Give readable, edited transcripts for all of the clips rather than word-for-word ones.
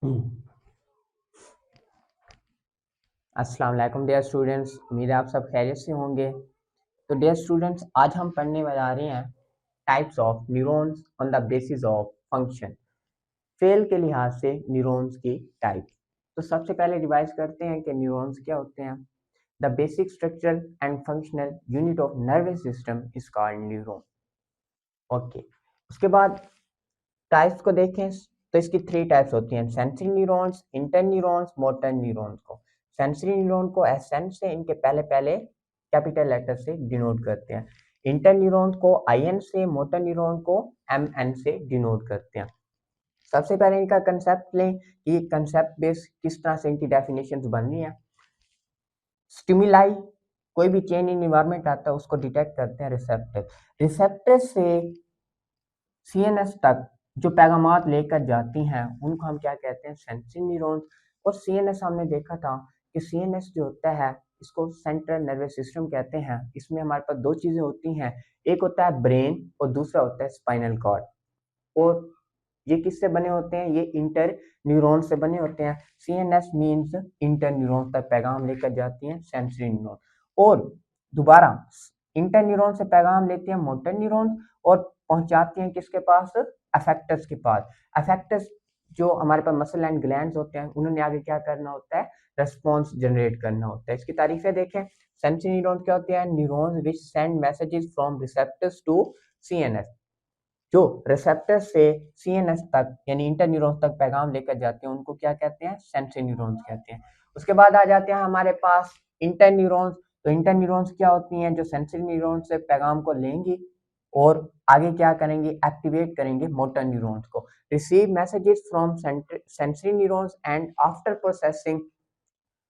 अस्सलाम वालेकुम dear students, उम्मीद है आप सब खैरियत से होंगे। तो डियर स्टूडेंट्स, आज हम पढ़ने जा रहे हैं types of neurons on the basis of function. Fail के लिहाज से न्यूरॉन्स की टाइप। तो सबसे पहले रिवाइज करते हैं कि न्यूरॉन्स क्या होते हैं। The basic structural and functional unit of nervous system is called neuron. Okay, उसके बाद टाइप्स को देखें तो इसकी 3 टाइप्स होती हैं: sensory neurons, inter neurons, motor neurons को। सेंसरी न्यूरॉन को एसएन से इनके पहले पहले कैपिटल लेटर से डिनोट करते हैं। इंटर न्यूरॉन्स को आईएन से, मोटर न्यूरॉन को एमएन से डिनोट करते हैं। सबसे पहले इनका कंसेप्ट लें कि कंसेप्ट बेस किस तरह से इनकी डेफिनेशंस बन रही हैं। स्टिमुलाई, कोई भी चेंज इन इन्वायरमेंट आता है उसको डिटेक्ट करते हैं रिसेप्टर। रिसेप्टर से सीएनएस तक जो पैगामात लेकर जाती हैं उनको हम क्या कहते हैं, सेंसरी न्यूरॉन्स। और सीएनएस हमने देखा था कि सीएनएस जो होता है इसको सेंट्रल नर्वस सिस्टम कहते हैं। इसमें हमारे पास 2 चीजें होती हैं, एक होता है ब्रेन और दूसरा होता है स्पाइनल कॉर्ड। और ये किससे बने होते हैं, ये इंटर न्यूरॉन से बने होते हैं। सीएनएस मींस इंटर न्यूरॉन तक पैगाम लेकर जाती हैं सेंसरी न्यूरॉन, और दोबारा इंटर न्यूरॉन से पैगाम लेती हैं मोटर न्यूरॉन और पहुंचाती हैं किसके पास, अफेक्टस के पास। अफेक्टस जो हमारे पास मसल एंड ग्लैंड्स होते हैं, उन्होंने आगे क्या करना होता है, रेस्पॉन्स जनरेट करना होता है। इसकी तारीफें देखें। सेंसरी न्यूरॉन क्या होते हैं, neurons which send messages from receptors to CNS. जो रिसेप्टर से सीएनएस तक यानी इंटर न्यूरॉन्स तक पैगाम लेकर जाते हैं उनको क्या कहते हैं, सेंसरी न्यूरॉन्स कहते हैं। उसके बाद आ जाते हैं हमारे पास इंटर न्यूरॉन्स। तो इंटर न्यूरॉन्स क्या होती हैं, जो सेंसरी न्यूरॉन्स से पैगाम को लेंगी और आगे क्या करेंगे, एक्टिवेट करेंगे मोटर न्यूरॉन्स को। Receive messages from sensory neurons and after processing,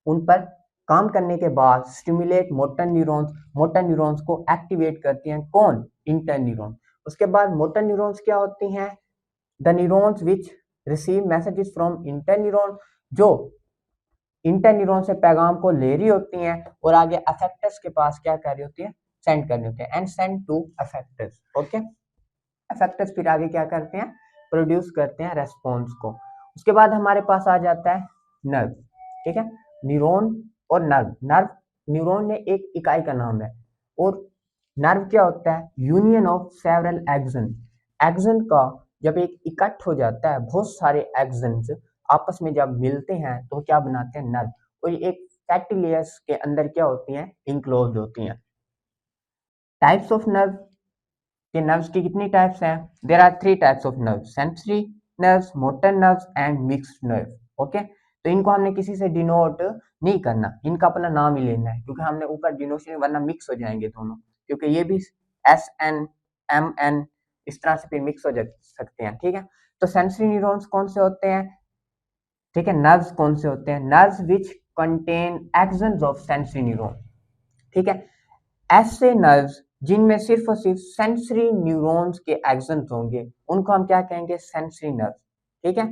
उन पर काम करने के बाद stimulate motor neurons, motor neurons को एक्टिवेट करती हैं कौन, इंटर न्यूरॉन। उसके बाद मोटर न्यूरॉन्स क्या होती हैं, the neurons which receive messages from inter neuron, जो इंटर न्यूरॉन से पैगाम को ले रही होती हैं और आगे अफेक्टर्स के पास क्या कर रही होती है, सेंड करनी होती है, and send to affectors. Okay, affectors फिर आगे क्या करते हैं, प्रोड्यूस करते हैं रेस्पॉन्स को। उसके बाद हमारे पास आ जाता है नर्व। ठीक है, न्यूरॉन और नर्व। नर्व न्यूरॉन में एक इकाई का नाम है, और नर्व क्या होता है, union of several action. Action का जब एक इकट्ठ हो जाता है, बहुत सारे एक्सन्स आपस में जब मिलते हैं तो क्या बनाते हैं, नर्व। और ये एक फैटी लेयर्स के अंदर क्या होती हैं, इंक्लोज होती हैं। टाइप्स ऑफ नर्व, कि नर्व्स की कितनी टाइप्स हैं, there are 3 types of nerve: sensory nerves, motor nerves and mixed nerve. Okay, तो इनको हमने किसी से डिनोट नहीं करना, इनका अपना नाम ही लेना है, क्योंकि हमने ऊपर डिनोशन वरना मिक्स हो जाएंगे दोनों, क्योंकि ये भी एस एन एम एन इस तरह से फिर मिक्स हो सकते हैं। ठीक है, तो सेंसरी न्यूरॉन्स कौन से होते हैं, ठीक है, नर्व्स कौन से होते हैं, nerves which contain axons of sensory neuron. ठीक है, ऐसे नर्व्स जिनमें सिर्फ और सिर्फ सेंसरी न्यूरॉन्स के एक्सन्स होंगे उनको हम क्या कहेंगे, सेंसरी नर्व। ठीक है,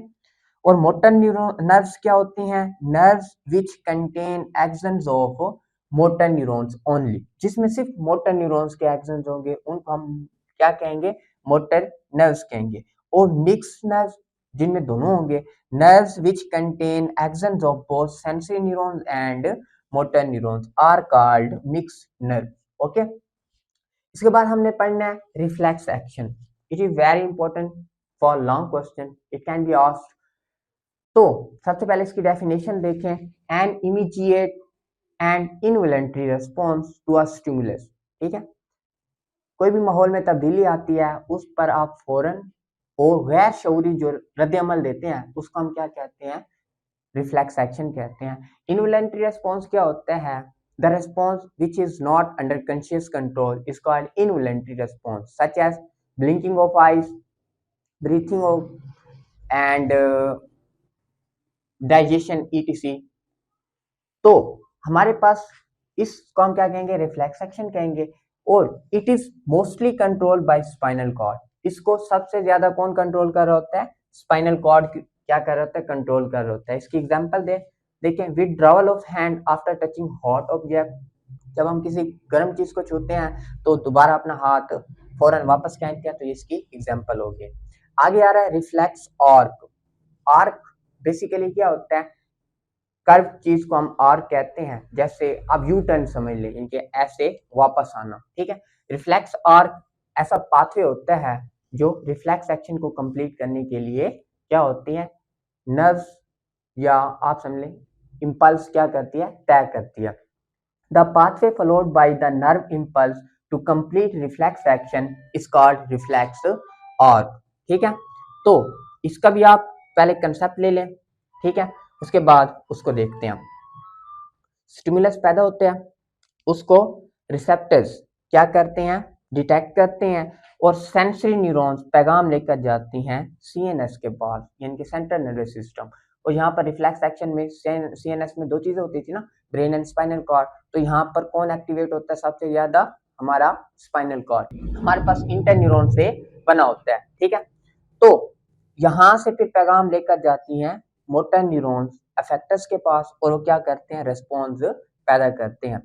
और मोटर न्यूरॉन नर्व्स क्या होती हैं, nerves which contain axons of motor neurons only, जिसमें सिर्फ मोटर न्यूरॉन्स के एक्सन्स होंगे उनको हम क्या कहेंगे, मोटर नर्व्स कहेंगे। और मिक्स नर्व्स जिनमें दोनों होंगे, nerves which contain axons of both sensory neurons and motor neurons are called mix nerve. Okay, इसके बाद हमने पढ़ना है reflex action. It is very important for long question, it can be asked. तो सबसे पहले इसकी डेफिनेशन देखें, an immediate and involuntary response to a stimulus. ठीक है, कोई भी माहौल में तब्दीली आती है उस पर आप फौरन और गैर शऊरी जो रद्द अमल देते हैं उसको हम क्या कहते हैं, रिफ्लेक्स एक्शन कहते हैं। इनवॉलंटरी रिस्पॉन्स क्या होता है, the response which is not under conscious control is called involuntary response, such as blinking of eyes, breathing of and digestion ETC. तो हमारे पास इसको हम क्या कहेंगे, रिफ्लेक्स एक्शन कहेंगे, और it is mostly controlled by spinal cord. इसको सबसे ज्यादा कौन कंट्रोल कर रहा होता है, स्पाइनल कॉर्ड क्या कर रहा होता है, कंट्रोल कर रहा होता है। इसकी एग्जांपल देखें, withdrawal of hand after touching hot object, जब हम किसी गर्म चीज को छूते हैं तो दोबारा अपना हाथ फौरन वापस खींचते हैं, तो इसकी एग्जांपल होगी। आगे आ रहा है रिफ्लेक्स आर्क। आर्क बेसिकली क्या होता है, कर्व चीज को हम आर्क कहते हैं, जैसे आप यू टर्न समझ लें, इनके ऐसे वापस आना, ठीक है। रिफ्लेक्स आर्क ऐसा पाथवे होता है जो रिफ्लेक्स एक्शन को कंप्लीट करने के लिए क्या होती है, नर्व्स या आप समझ लें इंपल्स क्या करती है, तय करती है। The pathway followed by the nerve impulse to complete reflex action is called reflex arc, ठीक है। तो इसका भी आप पहले कंसेप्ट ले लें, ठीक है, उसके बाद उसको देखते हैं। स्टिमुलस पैदा होते हैं, उसको रिसेप्टर्स क्या करते हैं, डिटेक्ट करते हैं, और सेंसरी न्यूरॉन्स पैगाम लेकर जाती हैं सीएनएस के पास, यानी कि सेंट्रल नर्वस सिस्टम। और यहाँ पर रिफ्लेक्स एक्शन में सीएनएस में दो चीजें होती थी ना, ब्रेन एंड स्पाइनल कॉर्ड। तो यहाँ पर कौन एक्टिवेट होता है सबसे ज्यादा, हमारा स्पाइनल कॉर्ड हमारे पास इंटर न्यूरॉन से बना होता है, ठीक है। तो यहाँ से फिर पैगाम लेकर जाती हैं मोटर न्यूरॉन्स अफेक्टर्स के पास, और वो क्या करते हैं, रेस्पॉन्स पैदा करते हैं।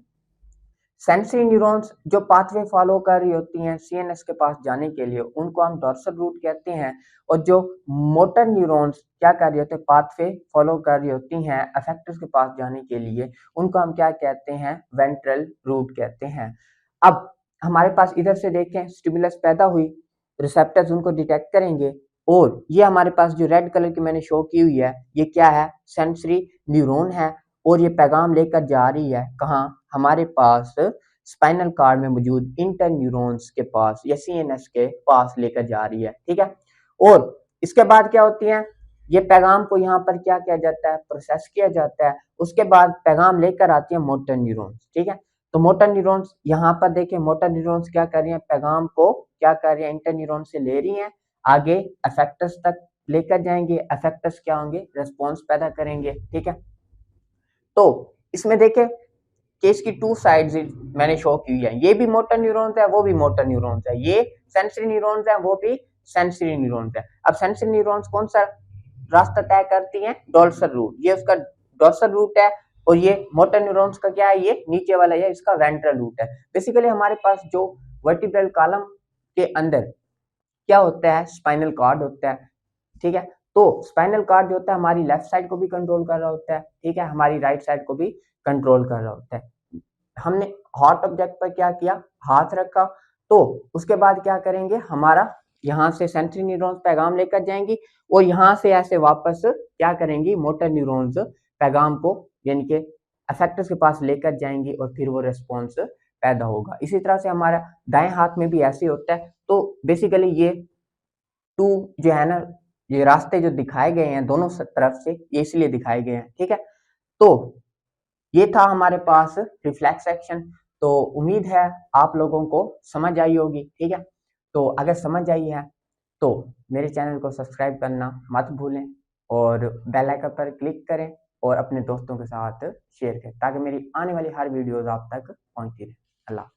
सेंसरी न्यूरॉन्स जो पाथवे फॉलो कर रही होती हैं सीएनएस के पास जाने के लिए, उनको हम डॉर्सल रूट कहते हैं। और जो मोटर न्यूरॉन्स क्या कर रही होती है, पाथवे फॉलो कर रही होती हैं अफेक्टर्स के पास जाने के लिए, उनको हम क्या कहते हैं, वेंट्रल रूट कहते हैं। अब हमारे पास इधर से देखें, स्टिमुलस पैदा हुई, रिसेप्टर्स उनको डिटेक्ट करेंगे, और ये हमारे पास जो रेड कलर की मैंने शो की हुई है, ये क्या है, सेंसरी न्यूरॉन है। और ये पैगाम लेकर जा रही है कहाँ, हमारे पास स्पाइनल कार्ड में मौजूद इंटर न्यूरॉन्स के पास या सीएनएस के पास लेकर जा रही है, ठीक है। और इसके बाद क्या होती है, ये पैगाम को यहाँ पर क्या किया जाता है, प्रोसेस किया जाता है। उसके बाद पैगाम लेकर आती है मोटर न्यूरॉन्स, ठीक है। तो मोटर न्यूरॉन्स यहाँ पर देखिए, मोटर न्यूरॉन्स क्या कर रही हैं, पैगाम को क्या कर रही है, इंटर न्यूरॉन से ले रही हैं, आगे अफेक्टर्स तक लेकर जाएंगे, अफेक्टर्स क्या होंगे, रेस्पॉन्स पैदा करेंगे, ठीक है। तो इसमें देखें केस की टू साइड्स मैंने शो की है, ये भी मोटर न्यूरॉन्स है, वो भी मोटर न्यूरॉन्स है, ये सेंसरी न्यूरॉन्स है, वो भी सेंसरी न्यूरॉन्स है। अब सेंसरी न्यूरॉन्स कौन सा रास्ता तय करती हैं, डोर्सल रूट, ये उसका डोर्सल रूट है। और ये मोटर न्यूरॉन्स का क्या है, ये नीचे वाला है, इसका वेंट्रल रूट है। बेसिकली हमारे पास जो वर्टिब्रल कॉलम के अंदर क्या होता है, स्पाइनल कॉर्ड होता है, ठीक है। तो स्पाइनल कॉर्ड जो होता है हमारी लेफ्ट साइड को भी कंट्रोल कर रहा होता है, ठीक है, हमारी राइट साइड को भी कंट्रोल कर रहा होता है। हमने हॉट ऑब्जेक्ट पर क्या किया, हाथ रखा, तो उसके बाद क्या करेंगे, हमारा यहाँ से सेंसरी न्यूरॉन्स पैगाम लेकर जाएंगी, और यहाँ से ऐसे वापस क्या करेंगी, मोटर न्यूरॉन्स पैगाम को यानी कि अफेक्टर्स के पास लेकर जाएंगी, और फिर वो रेस्पॉन्स पैदा होगा। इसी तरह से हमारा दाएं हाथ में भी ऐसे होता है। तो बेसिकली ये टू जो है ना, ये रास्ते जो दिखाए गए हैं दोनों तरफ से, ये इसलिए दिखाए गए हैं, ठीक है। तो ये था हमारे पास रिफ्लेक्स एक्शन। तो उम्मीद है आप लोगों को समझ आई होगी, ठीक है। तो अगर समझ आई है तो मेरे चैनल को सब्सक्राइब करना मत भूलें, और बेल आइकन पर क्लिक करें, और अपने दोस्तों के साथ शेयर करें, ताकि मेरी आने वाली हर वीडियोस आप तक पहुंचती रहे। अल्लाह।